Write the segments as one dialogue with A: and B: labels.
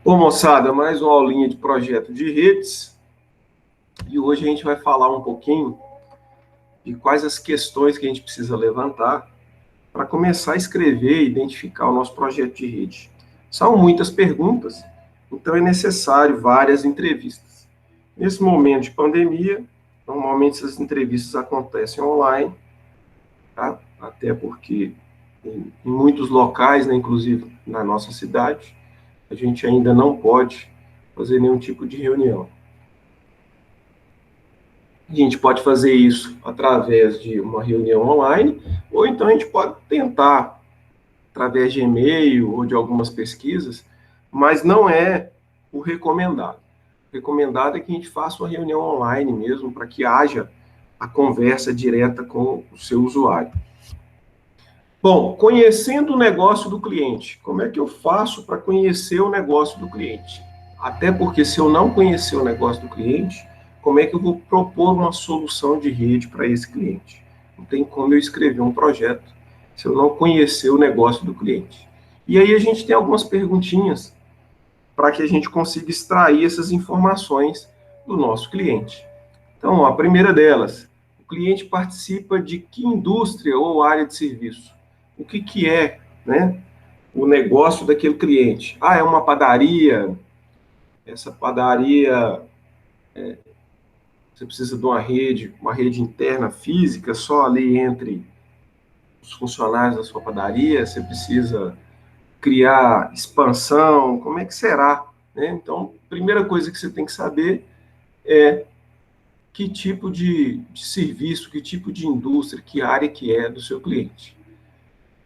A: Bom, moçada, mais uma aulinha de projeto de redes. E hoje a gente vai falar um pouquinho de quais as questões que a gente precisa levantar para começar a escrever e identificar o nosso projeto de rede. São muitas perguntas, então é necessário várias entrevistas. Nesse momento de pandemia, normalmente essas entrevistas acontecem online, tá? Até porque em muitos locais, né, inclusive na nossa cidade, a gente ainda não pode fazer nenhum tipo de reunião. A gente pode fazer isso através de uma reunião online, ou então a gente pode tentar através de e-mail ou de algumas pesquisas, mas não é o recomendado. O recomendado é que a gente faça uma reunião online mesmo, para que haja a conversa direta com o seu usuário. Bom, conhecendo o negócio do cliente, como é que eu faço para conhecer o negócio do cliente? Até porque se eu não conhecer o negócio do cliente, como é que eu vou propor uma solução de rede para esse cliente? Não tem como eu escrever um projeto se eu não conhecer o negócio do cliente. E aí a gente tem algumas perguntinhas para que a gente consiga extrair essas informações do nosso cliente. Então, a primeira delas, o cliente participa de que indústria ou área de serviço? O que é, né, o negócio daquele cliente? Ah, é uma padaria. Essa padaria, você precisa de uma rede interna física, só ali entre os funcionários da sua padaria, você precisa criar expansão, como é que será? Né? Então, primeira coisa que você tem que saber é que tipo de serviço, que tipo de indústria, que área que é do seu cliente.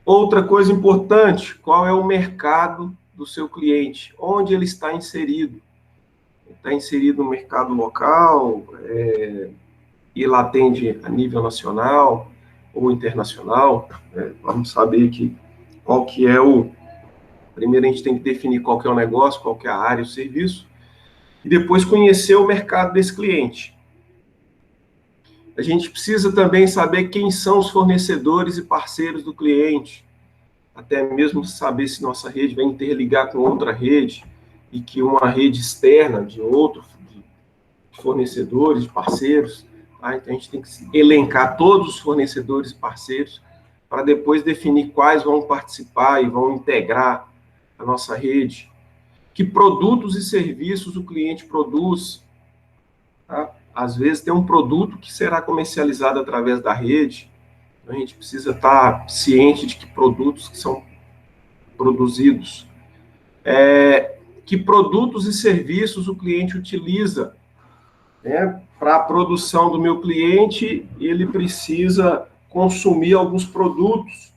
A: Outra coisa importante, qual é o mercado do seu cliente? Onde ele está inserido? Ele está inserido no mercado local, ele atende a nível nacional ou internacional? Vamos saber qual que é o... Primeiro a gente tem que definir qual que é o negócio, qual que é a área, o serviço, e depois conhecer o mercado desse cliente. A gente precisa também saber quem são os fornecedores e parceiros do cliente, até mesmo saber se nossa rede vai interligar com outra rede e que uma rede externa de outro de fornecedores, de parceiros. Tá? Então a gente tem que elencar todos os fornecedores e parceiros para depois definir quais vão participar e vão integrar a nossa rede. Que produtos e serviços o cliente produz. Tá? Às vezes tem um produto que será comercializado através da rede, então a gente precisa estar ciente de que produtos que são produzidos. Que produtos e serviços o cliente utiliza. Né? Para a produção do meu cliente, ele precisa consumir alguns produtos,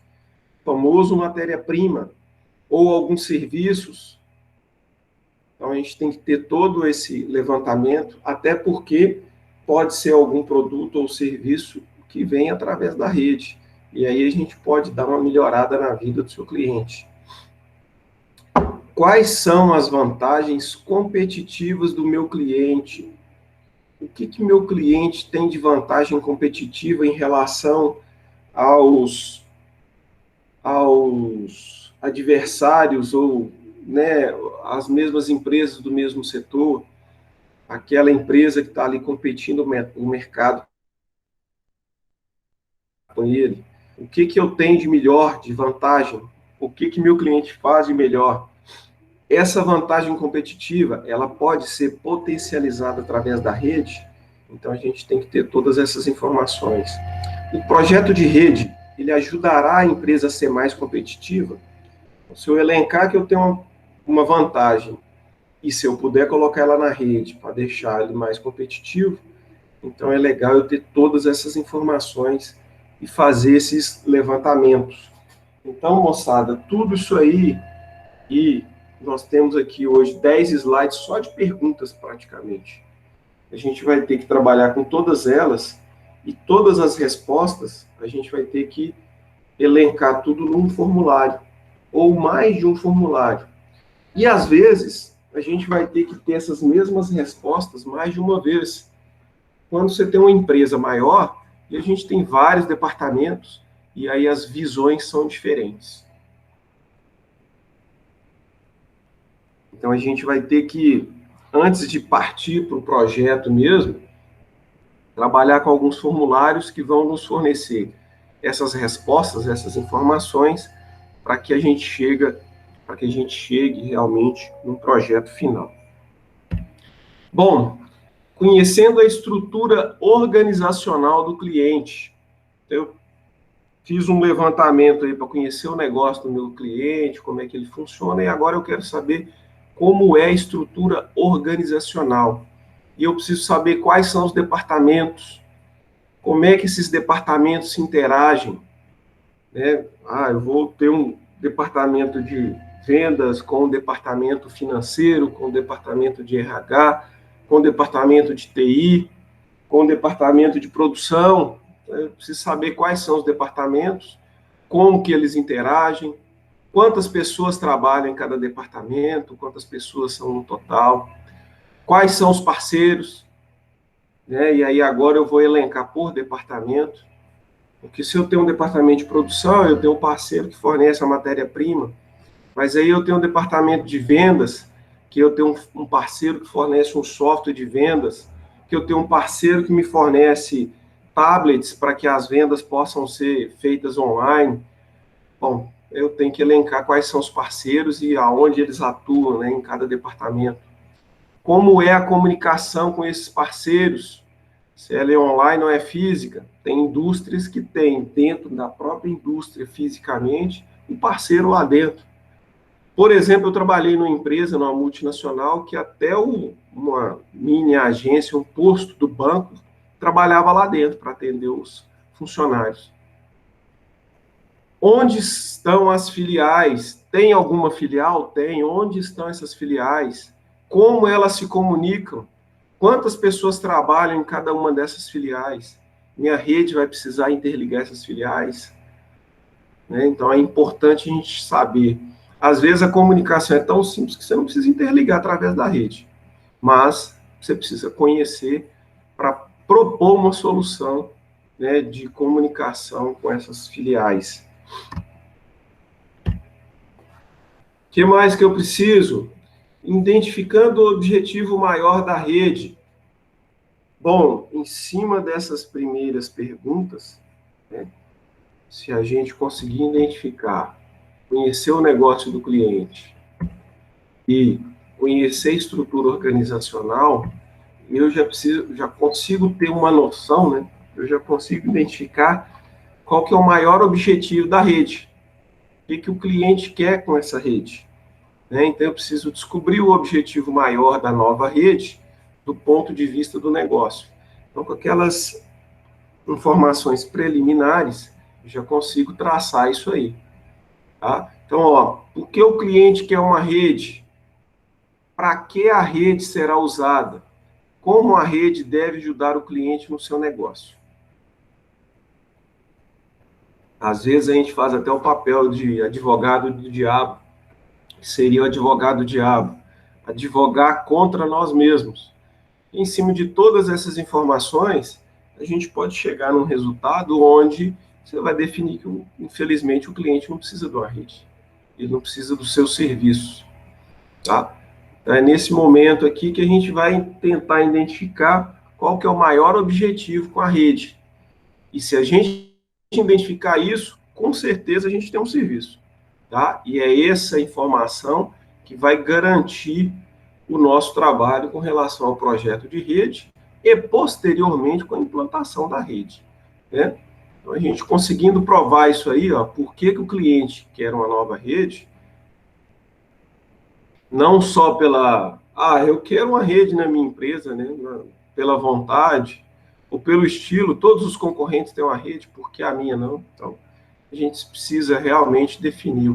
A: famoso matéria-prima, ou alguns serviços. Então, a gente tem que ter todo esse levantamento, até porque pode ser algum produto ou serviço que vem através da rede. E aí a gente pode dar uma melhorada na vida do seu cliente. Quais são as vantagens competitivas do meu cliente? O que meu cliente tem de vantagem competitiva em relação aos adversários ou, né, as mesmas empresas do mesmo setor, aquela empresa que está ali competindo no mercado com ele? O que eu tenho de melhor, de vantagem? O que meu cliente faz de melhor? Essa vantagem competitiva, ela pode ser potencializada através da rede, então a gente tem que ter todas essas informações. O projeto de rede, ele ajudará a empresa a ser mais competitiva? Se eu elencar que eu tenho uma vantagem, e se eu puder colocar ela na rede para deixar ele mais competitivo, então é legal eu ter todas essas informações e fazer esses levantamentos. Então, moçada, tudo isso aí, e nós temos aqui hoje 10 slides só de perguntas praticamente. A gente vai ter que trabalhar com todas elas e todas as respostas a gente vai ter que elencar tudo num formulário ou mais de um formulário. E às vezes a gente vai ter que ter essas mesmas respostas mais de uma vez. Quando você tem uma empresa maior e a gente tem vários departamentos e aí as visões são diferentes. Então, a gente vai ter que, antes de partir para o projeto mesmo, trabalhar com alguns formulários que vão nos fornecer essas respostas, essas informações, para que a gente chegue realmente no projeto final. Bom, conhecendo a estrutura organizacional do cliente. Eu fiz um levantamento aí para conhecer o negócio do meu cliente, como é que ele funciona, e agora eu quero saber como é a estrutura organizacional. E eu preciso saber quais são os departamentos, como é que esses departamentos se interagem, né? Eu vou ter um departamento de vendas com o departamento financeiro, com o departamento de RH, com o departamento de TI, com o departamento de produção. Eu preciso saber quais são os departamentos, como que eles interagem, quantas pessoas trabalham em cada departamento, quantas pessoas são no total, quais são os parceiros, né? E aí agora eu vou elencar por departamento, porque se eu tenho um departamento de produção, eu tenho um parceiro que fornece a matéria-prima, mas aí eu tenho um departamento de vendas, que eu tenho um parceiro que fornece um software de vendas, que eu tenho um parceiro que me fornece tablets para que as vendas possam ser feitas online. Bom, eu tenho que elencar quais são os parceiros e aonde eles atuam, né, em cada departamento. Como é a comunicação com esses parceiros? Se ela é online ou é física? Tem indústrias que têm, dentro da própria indústria, fisicamente, um parceiro lá dentro. Por exemplo, eu trabalhei numa empresa, numa multinacional, que até uma mini agência, um posto do banco, trabalhava lá dentro para atender os funcionários. Onde estão as filiais? Tem alguma filial? Tem. Onde estão essas filiais? Como elas se comunicam? Quantas pessoas trabalham em cada uma dessas filiais? Minha rede vai precisar interligar essas filiais, né? Então, é importante a gente saber. Às vezes, a comunicação é tão simples que você não precisa interligar através da rede, mas você precisa conhecer para propor uma solução, né, de comunicação com essas filiais. O que mais que eu preciso? Identificando o objetivo maior da rede. Bom, em cima dessas primeiras perguntas, né, se a gente conseguir identificar, conhecer o negócio do cliente e conhecer a estrutura organizacional, eu já consigo ter uma noção, né? Eu já consigo identificar qual que é o maior objetivo da rede, o que o cliente quer com essa rede, né? Então, eu preciso descobrir o objetivo maior da nova rede do ponto de vista do negócio. Então, com aquelas informações preliminares, eu já consigo traçar isso aí, tá? Então, por que o cliente quer uma rede? Para que a rede será usada? Como a rede deve ajudar o cliente no seu negócio? Às vezes a gente faz até o papel de advogado do diabo, que seria o advogado do diabo, advogar contra nós mesmos. E em cima de todas essas informações, a gente pode chegar num resultado onde você vai definir que, infelizmente, o cliente não precisa de uma rede. Ele não precisa dos seus serviços, tá? Então, é nesse momento aqui que a gente vai tentar identificar qual que é o maior objetivo com a rede. E se a gente identificar isso, com certeza a gente tem um serviço, tá? E é essa informação que vai garantir o nosso trabalho com relação ao projeto de rede e, posteriormente, com a implantação da rede, né? Então, a gente conseguindo provar isso aí, por que o cliente quer uma nova rede, não só eu quero uma rede na minha empresa, né, pela vontade, ou pelo estilo, todos os concorrentes têm uma rede, por que a minha não? Então, a gente precisa realmente definir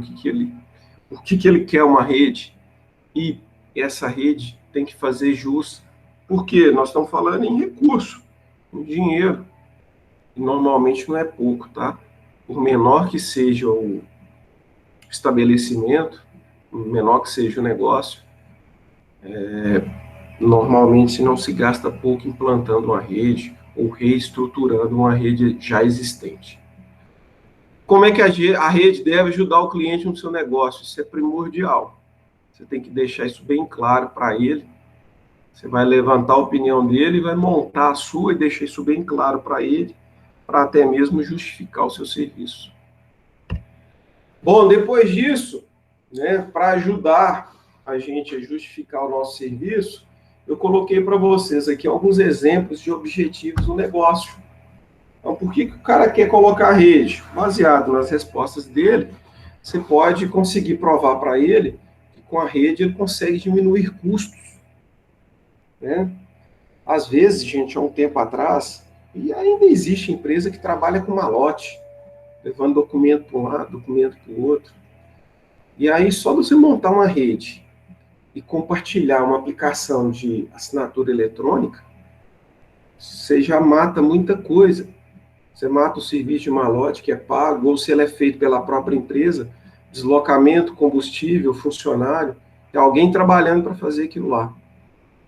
A: por que ele quer uma rede, e essa rede tem que fazer jus, porque nós estamos falando em recurso, em dinheiro, e normalmente não é pouco, tá? Por menor que seja o estabelecimento, menor que seja o negócio, normalmente não se gasta pouco implantando uma rede ou reestruturando uma rede já existente. Como é que a rede deve ajudar o cliente no seu negócio? Isso é primordial. Você tem que deixar isso bem claro para ele. Você vai levantar a opinião dele, vai montar a sua e deixar isso bem claro para ele, para até mesmo justificar o seu serviço. Bom, depois disso, né, para ajudar a gente a justificar o nosso serviço, eu coloquei para vocês aqui alguns exemplos de objetivos no negócio. Então, por que o cara quer colocar a rede? Baseado nas respostas dele, você pode conseguir provar para ele que com a rede ele consegue diminuir custos, né? Às vezes, gente, há um tempo atrás, e ainda existe empresa que trabalha com malote, levando documento para um lado, documento para o outro. E aí, só você montar uma rede e compartilhar uma aplicação de assinatura eletrônica, você já mata muita coisa. Você mata o serviço de malote que é pago, ou se ele é feito pela própria empresa, deslocamento, combustível, funcionário, tem alguém trabalhando para fazer aquilo lá.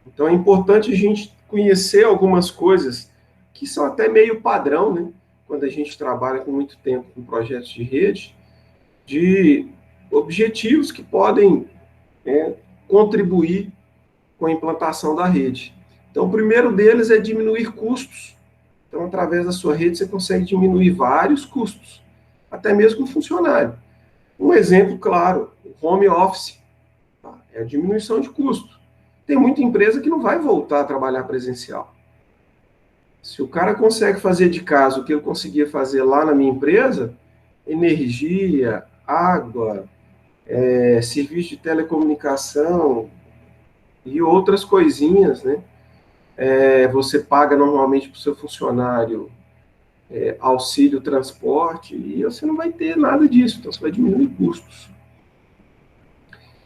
A: Então é importante a gente conhecer algumas coisas que são até meio padrão, né? Quando a gente trabalha com muito tempo com projetos de rede, de objetivos que podem contribuir com a implantação da rede. Então, o primeiro deles é diminuir custos. Então, através da sua rede, você consegue diminuir vários custos, até mesmo com funcionário. Um exemplo claro, o home office, tá? É a diminuição de custo. Tem muita empresa que não vai voltar a trabalhar presencial. Se o cara consegue fazer de casa o que eu conseguia fazer lá na minha empresa, energia, água, serviço de telecomunicação e outras coisinhas, né? Você paga normalmente para o seu funcionário auxílio transporte e você não vai ter nada disso, então você vai diminuir custos.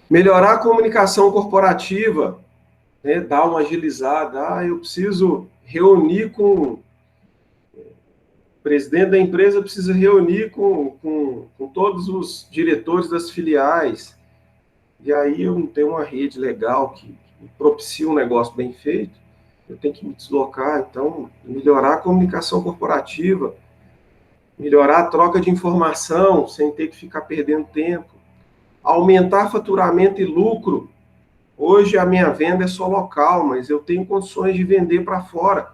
A: Melhorar a comunicação corporativa, né? Dar uma agilizada. Eu preciso reunir com o presidente da empresa, precisa reunir com todos os diretores das filiais. E aí eu não tenho uma rede legal que propicie um negócio bem feito, eu tenho que me deslocar. Então, melhorar a comunicação corporativa, melhorar a troca de informação sem ter que ficar perdendo tempo, aumentar faturamento e lucro. Hoje a minha venda é só local, mas eu tenho condições de vender para fora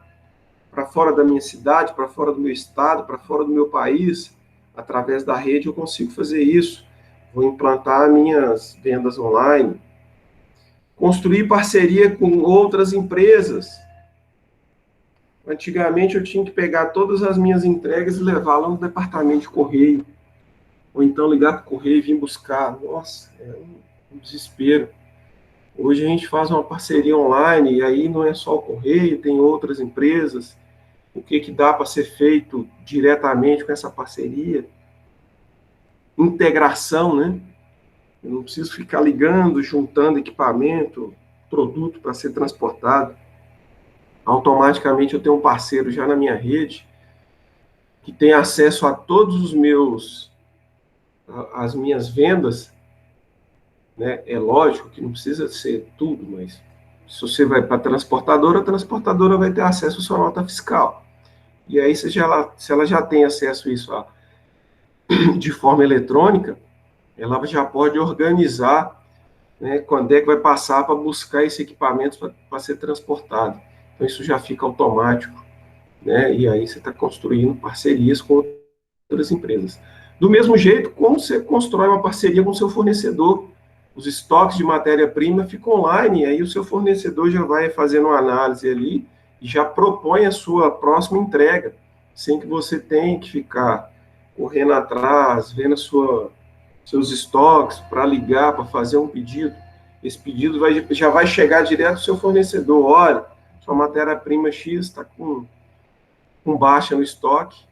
A: da minha cidade, para fora do meu estado, para fora do meu país. Através da rede eu consigo fazer isso. Vou implantar minhas vendas online. Construir parceria com outras empresas. Antigamente eu tinha que pegar todas as minhas entregas e levá-las no departamento de correio. Ou então ligar para o correio e vir buscar. Nossa, é um desespero. Hoje a gente faz uma parceria online, e aí não é só o correio, tem outras empresas. O que dá para ser feito diretamente com essa parceria? Integração, né? Eu não preciso ficar ligando, juntando equipamento, produto para ser transportado. Automaticamente eu tenho um parceiro já na minha rede que tem acesso a todos as minhas vendas, né? É lógico que não precisa ser tudo, mas se você vai para a transportadora vai ter acesso à sua nota fiscal. E aí, se ela já tem acesso a isso de forma eletrônica, ela já pode organizar, né, quando é que vai passar para buscar esse equipamento para ser transportado. Então, isso já fica automático, né? E aí você está construindo parcerias com outras empresas. Do mesmo jeito, como você constrói uma parceria com o seu fornecedor, os estoques de matéria-prima ficam online, e aí o seu fornecedor já vai fazendo uma análise ali e já propõe a sua próxima entrega, sem que você tenha que ficar correndo atrás, vendo seus estoques para ligar, para fazer um pedido. Esse pedido já vai chegar direto do seu fornecedor. Olha, sua matéria-prima X está com baixa no estoque.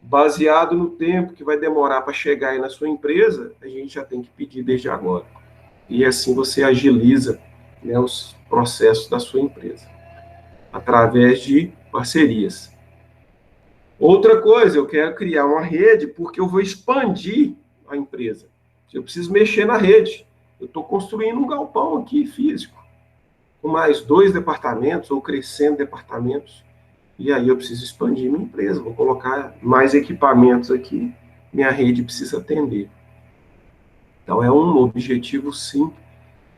A: Baseado no tempo que vai demorar para chegar aí na sua empresa, a gente já tem que pedir desde agora. E assim você agiliza, né, os processos da sua empresa, através de parcerias. Outra coisa, eu quero criar uma rede porque eu vou expandir a empresa. Eu preciso mexer na rede. Eu estou construindo um galpão aqui físico, com mais 2 departamentos, ou crescendo departamentos. E aí eu preciso expandir minha empresa, vou colocar mais equipamentos aqui, minha rede precisa atender. Então é um objetivo, sim,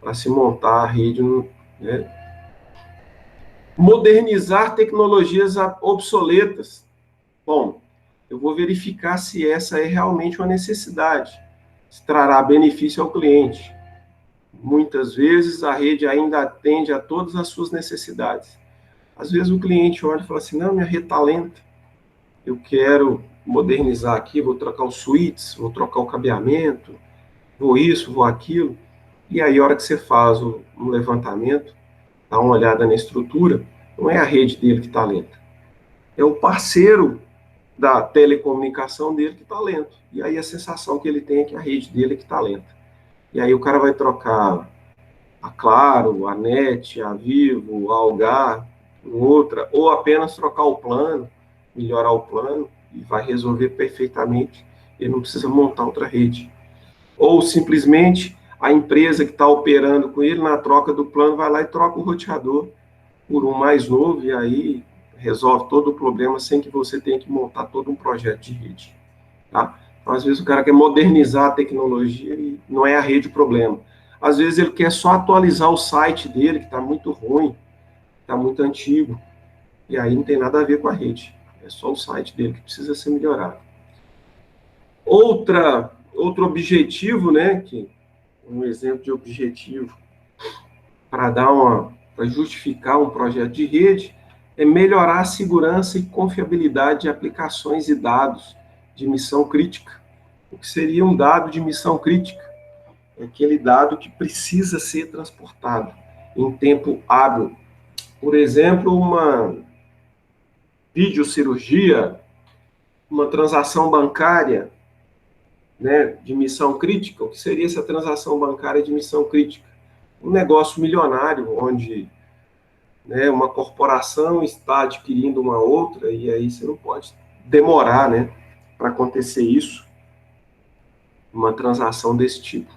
A: para se montar a rede, né? Modernizar tecnologias obsoletas. Bom, eu vou verificar se essa é realmente uma necessidade, se trará benefício ao cliente. Muitas vezes a rede ainda atende a todas as suas necessidades. Às vezes o cliente olha e fala assim, não, minha rede está lenta, eu quero modernizar aqui, vou trocar os switches, vou trocar o cabeamento, vou isso, vou aquilo. E aí, a hora que você faz um levantamento, dá uma olhada na estrutura, não é a rede dele que está lenta, é o parceiro da telecomunicação dele que está lento. E aí a sensação que ele tem é que a rede dele é que está lenta. E aí o cara vai trocar a Claro, a NET, a Vivo, a Algar, outra, ou apenas trocar o plano, melhorar o plano, e vai resolver perfeitamente. Ele não precisa montar outra rede. Ou simplesmente a empresa que está operando com ele, na troca do plano, vai lá e troca o roteador por um mais novo, e aí resolve todo o problema sem que você tenha que montar todo um projeto de rede. Tá? Então, às vezes o cara quer modernizar a tecnologia e não é a rede o problema. Às vezes ele quer só atualizar o site dele, que está muito ruim, está muito antigo, e aí não tem nada a ver com a rede. É só o site dele que precisa ser melhorado. Outro objetivo, né, que um exemplo de objetivo para justificar um projeto de rede é melhorar a segurança e confiabilidade de aplicações e dados de missão crítica. O que seria um dado de missão crítica? É aquele dado que precisa ser transportado em tempo hábil. Por exemplo, uma videocirurgia, uma transação bancária, né, de missão crítica. O que seria essa transação bancária de missão crítica? Um negócio milionário, onde, né, uma corporação está adquirindo uma outra, e aí você não pode demorar, né, para acontecer isso, uma transação desse tipo.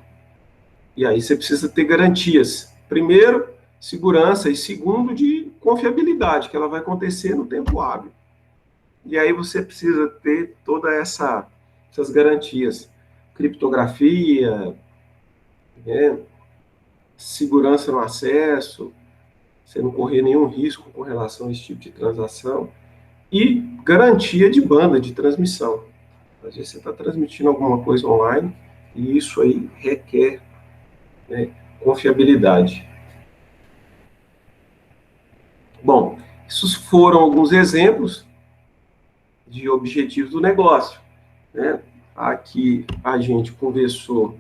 A: E aí você precisa ter garantias. Primeiro, segurança, e segundo, de confiabilidade, que ela vai acontecer no tempo hábil. E aí você precisa ter todas essas garantias. Criptografia, né, segurança no acesso, você não correr nenhum risco com relação a esse tipo de transação, e garantia de banda de transmissão. Às vezes você está transmitindo alguma coisa online, e isso aí requer, né, confiabilidade. Bom, esses foram alguns exemplos de objetivos do negócio, né? Aqui a gente conversou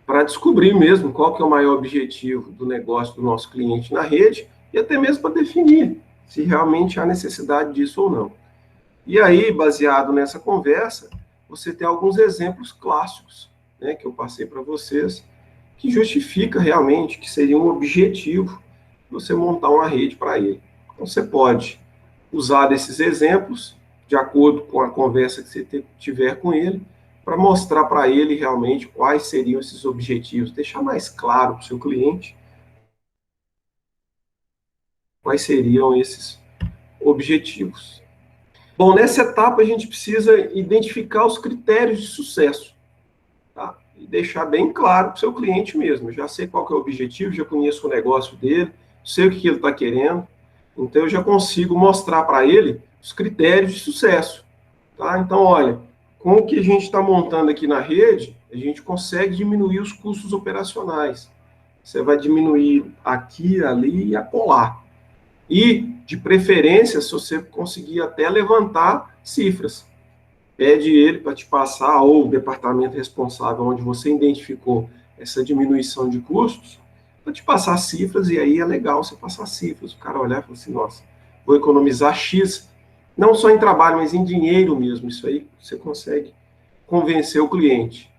A: para descobrir mesmo qual que é o maior objetivo do negócio do nosso cliente na rede e até mesmo para definir se realmente há necessidade disso ou não. E aí, baseado nessa conversa, você tem alguns exemplos clássicos, né, que eu passei para vocês, que justifica realmente que seria um objetivo você montar uma rede para ele. Então, você pode usar desses exemplos, de acordo com a conversa que você tiver com ele, para mostrar para ele realmente quais seriam esses objetivos, deixar mais claro para o seu cliente quais seriam esses objetivos. Bom, nessa etapa a gente precisa identificar os critérios de sucesso, tá? E deixar bem claro para o seu cliente mesmo. Eu já sei qual que é o objetivo, já conheço o negócio dele, sei o que ele está querendo, então eu já consigo mostrar para ele os critérios de sucesso. Tá? Então, olha, com o que a gente está montando aqui na rede, a gente consegue diminuir os custos operacionais. Você vai diminuir aqui, ali e acolá. E, de preferência, se você conseguir até levantar cifras. Pede ele para te passar, ou o departamento responsável onde você identificou essa diminuição de custos, para te passar cifras, e aí é legal você passar cifras. O cara olhar e falar assim, nossa, vou economizar X, não só em trabalho, mas em dinheiro mesmo. Isso aí você consegue convencer o cliente.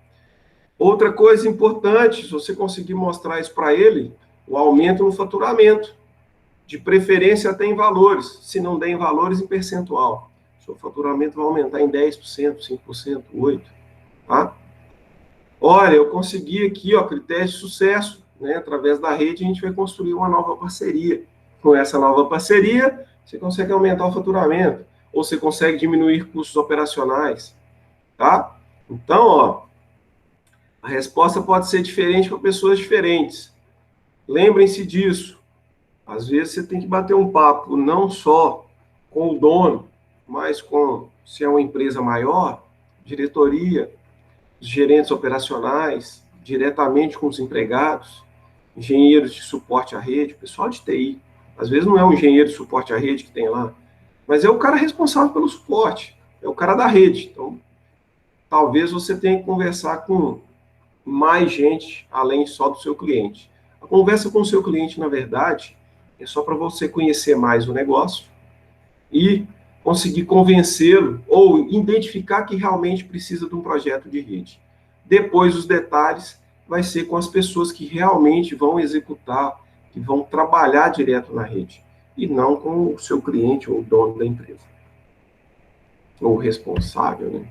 A: Outra coisa importante, se você conseguir mostrar isso para ele, o aumento no faturamento, de preferência até em valores, se não der em valores, em percentual. Seu faturamento vai aumentar em 10%, 5%, 8%. Tá? Olha, eu consegui aqui, ó, critérios de sucesso, né? Através da rede, a gente vai construir uma nova parceria. Com essa nova parceria, você consegue aumentar o faturamento, ou você consegue diminuir custos operacionais. Tá? Então, ó, a resposta pode ser diferente para pessoas diferentes. lembrem-se disso. Às vezes você tem que bater um papo não só com o dono, mas com, se é uma empresa maior, diretoria, gerentes operacionais, diretamente com os empregados, engenheiros de suporte à rede, pessoal de TI. Às vezes não é um engenheiro de suporte à rede que tem lá, mas é o cara responsável pelo suporte, é o cara da rede. Então, talvez você tenha que conversar com mais gente além só do seu cliente. A conversa com o seu cliente, na verdade, é só para você conhecer mais o negócio e conseguir convencê-lo ou identificar que realmente precisa de um projeto de rede. Depois, os detalhes vai ser com as pessoas que realmente vão executar, que vão trabalhar direto na rede, e não com o seu cliente ou o dono da empresa, ou o responsável, né?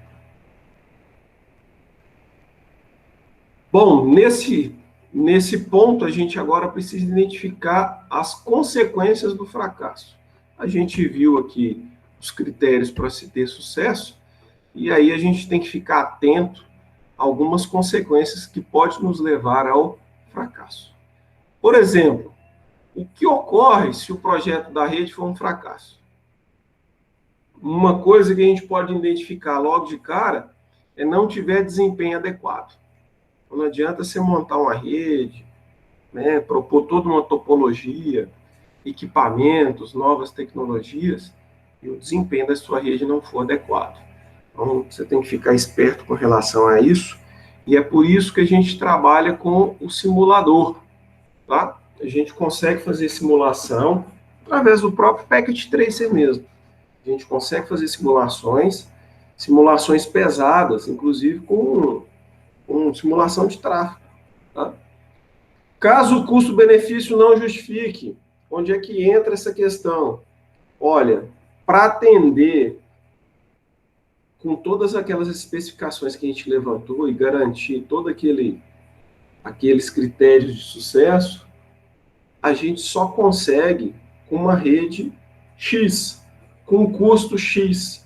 A: Bom, nesse ponto, a gente agora precisa identificar as consequências do fracasso. A gente viu aqui os critérios para se ter sucesso, e aí a gente tem que ficar atento a algumas consequências que podem nos levar ao fracasso. Por exemplo, o que ocorre se o projeto da rede for um fracasso? Uma coisa que a gente pode identificar logo de cara é não tiver desempenho adequado. Não adianta você montar uma rede, né, propor toda uma topologia, equipamentos, novas tecnologias, e o desempenho da sua rede não for adequado. Então, você tem que ficar esperto com relação a isso, e é por isso que a gente trabalha com o simulador, tá? A gente consegue fazer simulação através do próprio Packet Tracer mesmo. A gente consegue fazer simulações pesadas, inclusive com simulação de tráfego, tá? Caso o custo-benefício não justifique, onde é que entra essa questão? Olha, para atender com todas aquelas especificações que a gente levantou e garantir todos aqueles critérios de sucesso, a gente só consegue com uma rede X, com um custo X.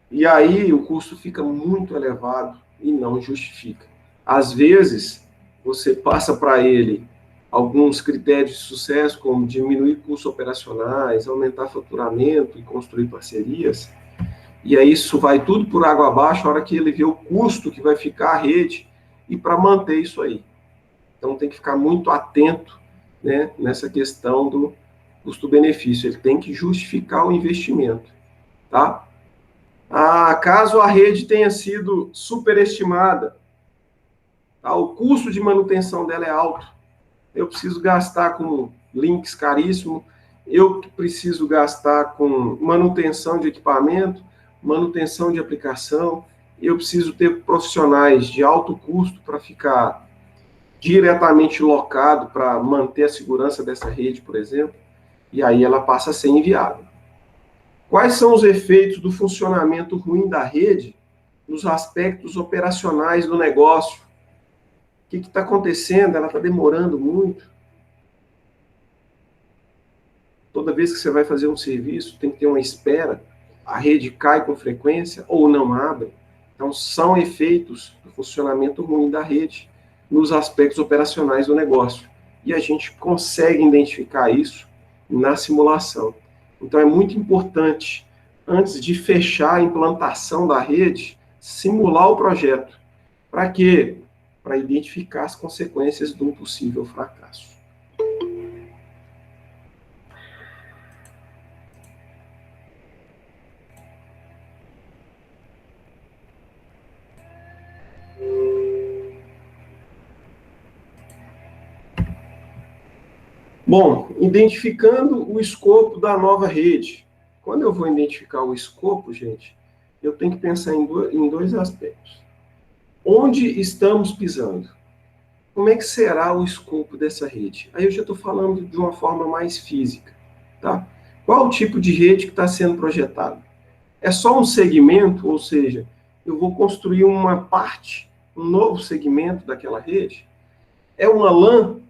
A: E aí o custo fica muito elevado e não justifica. Às vezes, você passa para ele alguns critérios de sucesso, como diminuir custos operacionais, aumentar faturamento e construir parcerias, e aí isso vai tudo por água abaixo a hora que ele vê o custo que vai ficar a rede e para manter isso aí. Então tem que ficar muito atento, né, nessa questão do custo-benefício. Ele tem que justificar o investimento, tá? Caso a rede tenha sido superestimada, tá? O custo de manutenção dela é alto. Eu preciso gastar com links caríssimos, eu preciso gastar com manutenção de equipamento, manutenção de aplicação, eu preciso ter profissionais de alto custo para ficar diretamente locado para manter a segurança dessa rede, por exemplo, e aí ela passa a ser inviável. Quais são os efeitos do funcionamento ruim da rede nos aspectos operacionais do negócio? O que está acontecendo? Ela está demorando muito. Toda vez que você vai fazer um serviço, tem que ter uma espera. A rede cai com frequência ou não abre. Então, são efeitos do funcionamento ruim da rede nos aspectos operacionais do negócio. E a gente consegue identificar isso na simulação. Então, é muito importante, antes de fechar a implantação da rede, simular o projeto. Para quê? Para identificar as consequências de um possível fracasso. Bom, identificando o escopo da nova rede. Quando eu vou identificar o escopo, gente, eu tenho que pensar em dois aspectos. Onde estamos pisando? Como é que será o escopo dessa rede? Aí eu já estou falando de uma forma mais física, tá? Qual o tipo de rede que está sendo projetado? É só um segmento, ou seja, eu vou construir uma parte, um novo segmento daquela rede? É uma LAN,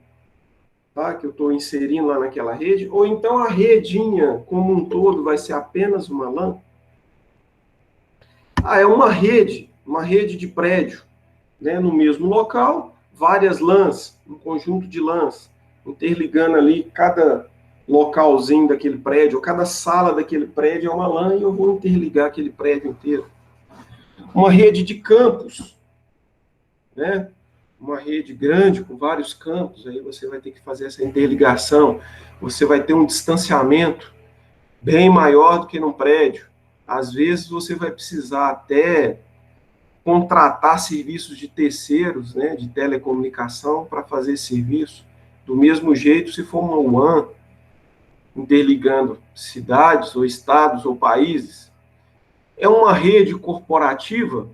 A: tá, que eu estou inserindo lá naquela rede? Ou então a redinha como um todo vai ser apenas uma LAN? É uma rede de prédio, né, no mesmo local, várias LANs, um conjunto de LANs. interligando ali cada localzinho daquele prédio, ou cada sala daquele prédio é uma LAN e eu vou interligar aquele prédio inteiro. Uma rede de campos, né? Uma rede grande com vários campos, aí você vai ter que fazer essa interligação, você vai ter um distanciamento bem maior do que num prédio. Às vezes você vai precisar até contratar serviços de terceiros, né, de telecomunicação para fazer esse serviço. Do mesmo jeito, se for uma WAN, interligando cidades ou estados ou países, é uma rede corporativa,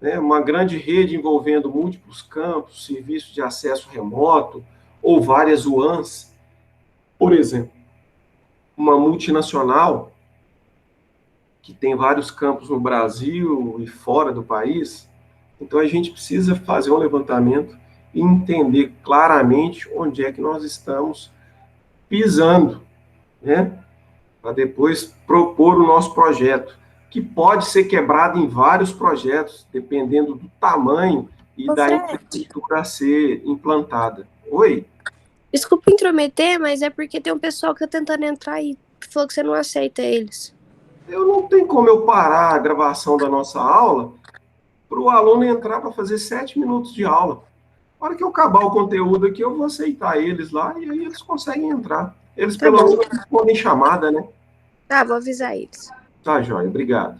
A: né, uma grande rede envolvendo múltiplos campos, serviços de acesso remoto ou várias WANs. Por exemplo, uma multinacional que tem vários campos no Brasil e fora do país. Então a gente precisa fazer um levantamento e entender claramente onde é que nós estamos pisando, né? Para depois propor o nosso projeto, que pode ser quebrado em vários projetos, dependendo do tamanho e
B: Ô,
A: da
B: Fred,
A: infraestrutura a ser implantada. Oi?
B: desculpa intrometer, mas é porque tem um pessoal que tá tentando entrar e falou que você não aceita eles.
A: Eu não tenho como eu parar a gravação da nossa aula para o aluno entrar para fazer 7 minutos de aula. Na hora que eu acabar o conteúdo aqui, eu vou aceitar eles lá e aí eles conseguem entrar. Eles
B: Tá
A: pelo
B: bom.
A: menos respondem chamada, né?
B: Tá, vou avisar eles.
A: Tá, joia, obrigado.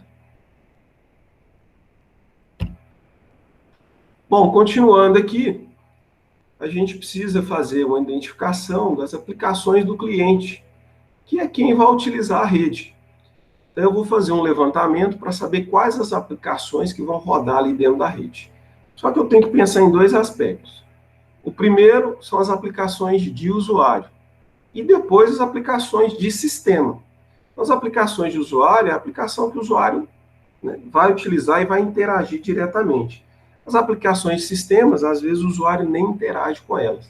A: Bom, continuando aqui, a gente precisa fazer uma identificação das aplicações do cliente, que é quem vai utilizar a rede. Então, eu vou fazer um levantamento para saber quais as aplicações que vão rodar ali dentro da rede. Só que eu tenho que pensar em dois aspectos. O primeiro são as aplicações de usuário e depois as aplicações de sistema. As aplicações de usuário é a aplicação que o usuário, né, vai utilizar e vai interagir diretamente. As aplicações de sistemas, às vezes o usuário nem interage com elas.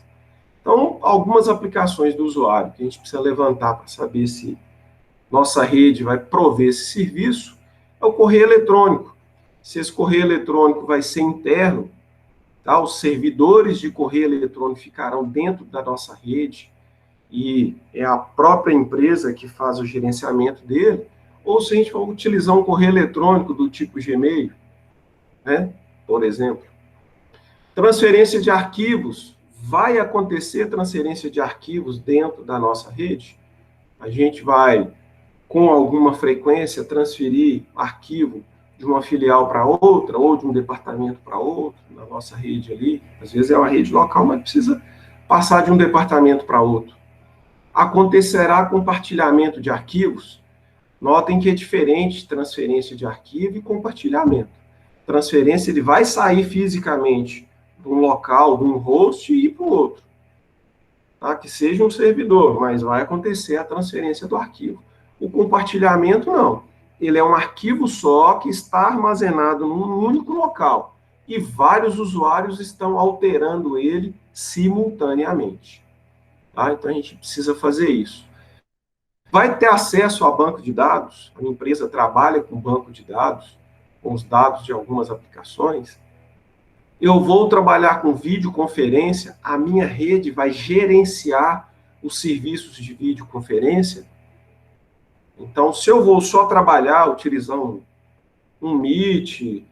A: Então, algumas aplicações do usuário que a gente precisa levantar para saber se nossa rede vai prover esse serviço é o correio eletrônico. Se esse correio eletrônico vai ser interno, tá? Os servidores de correio eletrônico ficarão dentro da nossa rede e é a própria empresa que faz o gerenciamento dele, ou se a gente for utilizar um correio eletrônico do tipo Gmail, né? Por exemplo. Transferência de arquivos. Vai acontecer transferência de arquivos dentro da nossa rede? A gente vai, com alguma frequência, transferir arquivo de uma filial para outra, ou de um departamento para outro, na nossa rede ali. Às vezes é uma rede local, mas precisa passar de um departamento para outro. Acontecerá compartilhamento de arquivos? Notem que é diferente transferência de arquivo e compartilhamento. Transferência, ele vai sair fisicamente de um local, de um host e ir para o outro. Tá? Que seja um servidor, mas vai acontecer a transferência do arquivo. O compartilhamento, não. Ele é um arquivo só que está armazenado num único local e vários usuários estão alterando ele simultaneamente. Tá? Então, a gente precisa fazer isso. Vai ter acesso a banco de dados? A empresa trabalha com banco de dados, com os dados de algumas aplicações. Eu vou trabalhar com videoconferência, a minha rede vai gerenciar os serviços de videoconferência. Então, se eu vou só trabalhar utilizando um Meet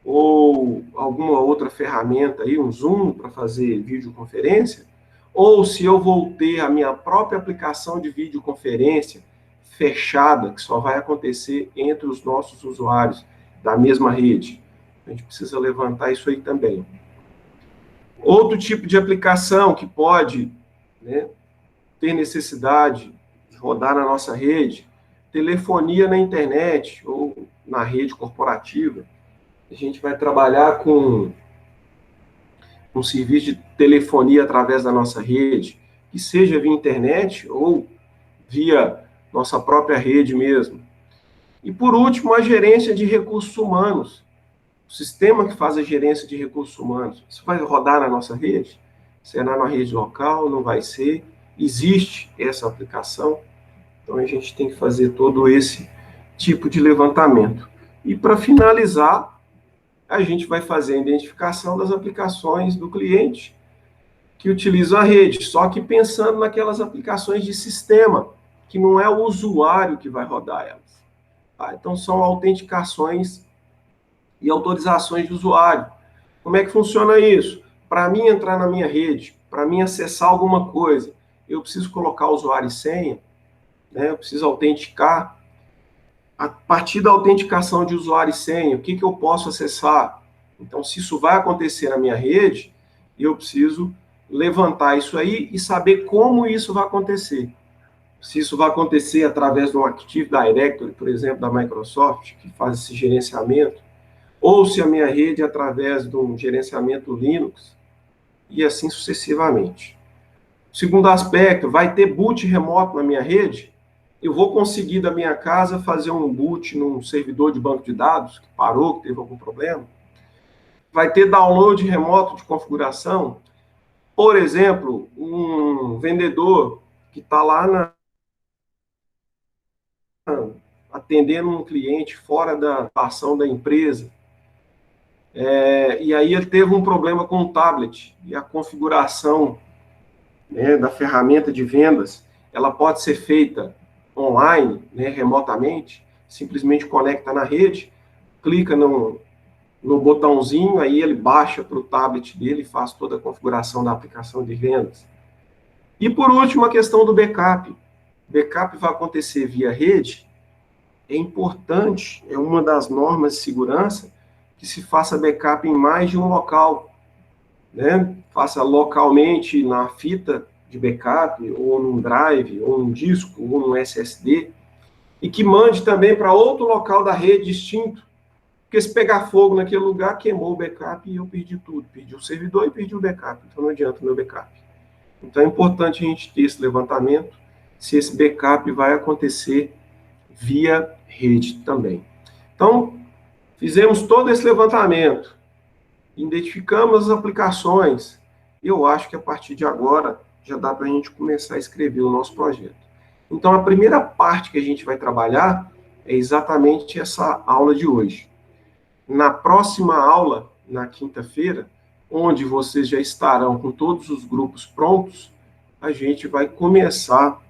A: ou alguma outra ferramenta aí, um Zoom para fazer videoconferência, ou se eu vou ter a minha própria aplicação de videoconferência fechada, que só vai acontecer entre os nossos usuários da mesma rede. A gente precisa levantar isso aí também. Outro tipo de aplicação que pode, né, ter necessidade de rodar na nossa rede, telefonia na internet ou na rede corporativa. A gente vai trabalhar com um serviço de telefonia através da nossa rede, que seja via internet ou via nossa própria rede mesmo. E, por último, a gerência de recursos humanos. O sistema que faz a gerência de recursos humanos. Isso vai rodar na nossa rede? Será na rede local? Não vai ser? Existe essa aplicação? Então, a gente tem que fazer todo esse tipo de levantamento. E, para finalizar, a gente vai fazer a identificação das aplicações do cliente que utilizam a rede, só que pensando naquelas aplicações de sistema, que não é o usuário que vai rodar elas. Tá? Então, são autenticações e autorizações de usuário. Como é que funciona isso? Para mim entrar na minha rede, para mim acessar alguma coisa, eu preciso colocar usuário e senha, né? Eu preciso autenticar. A partir da autenticação de usuário e senha, o que eu posso acessar? Então, se isso vai acontecer na minha rede, eu preciso levantar isso aí e saber como isso vai acontecer. Se isso vai acontecer através do Active Directory, por exemplo, da Microsoft, que faz esse gerenciamento, ou se a minha rede é através de um gerenciamento Linux, e assim sucessivamente. Segundo aspecto, vai ter boot remoto na minha rede? Eu vou conseguir da minha casa fazer um boot num servidor de banco de dados que parou, que teve algum problema? Vai ter download remoto de configuração? Por exemplo, um vendedor que está lá atendendo um cliente fora da ação da empresa, e aí ele teve um problema com o tablet, e a configuração, né, da ferramenta de vendas, ela pode ser feita online, né, remotamente, simplesmente conecta na rede, clica no botãozinho, aí ele baixa para o tablet dele e faz toda a configuração da aplicação de vendas. E por último, a questão do backup. Backup vai acontecer via rede, é importante, é uma das normas de segurança, que se faça backup em mais de um local, né? Faça localmente na fita de backup, ou num drive, ou num disco, ou num SSD, e que mande também para outro local da rede distinto, porque se pegar fogo naquele lugar, queimou o backup e eu perdi tudo, perdi o servidor e perdi o backup, então não adianta o meu backup. Então é importante a gente ter esse levantamento, se esse backup vai acontecer via rede também. Então, fizemos todo esse levantamento, identificamos as aplicações, e eu acho que a partir de agora já dá para a gente começar a escrever o nosso projeto. Então, a primeira parte que a gente vai trabalhar é exatamente essa aula de hoje. Na próxima aula, na quinta-feira, onde vocês já estarão com todos os grupos prontos, a gente vai começar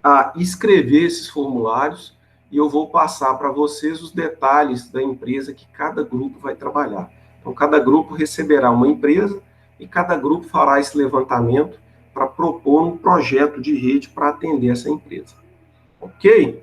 A: a escrever esses formulários e eu vou passar para vocês os detalhes da empresa que cada grupo vai trabalhar. Então, cada grupo receberá uma empresa e cada grupo fará esse levantamento para propor um projeto de rede para atender essa empresa. Ok?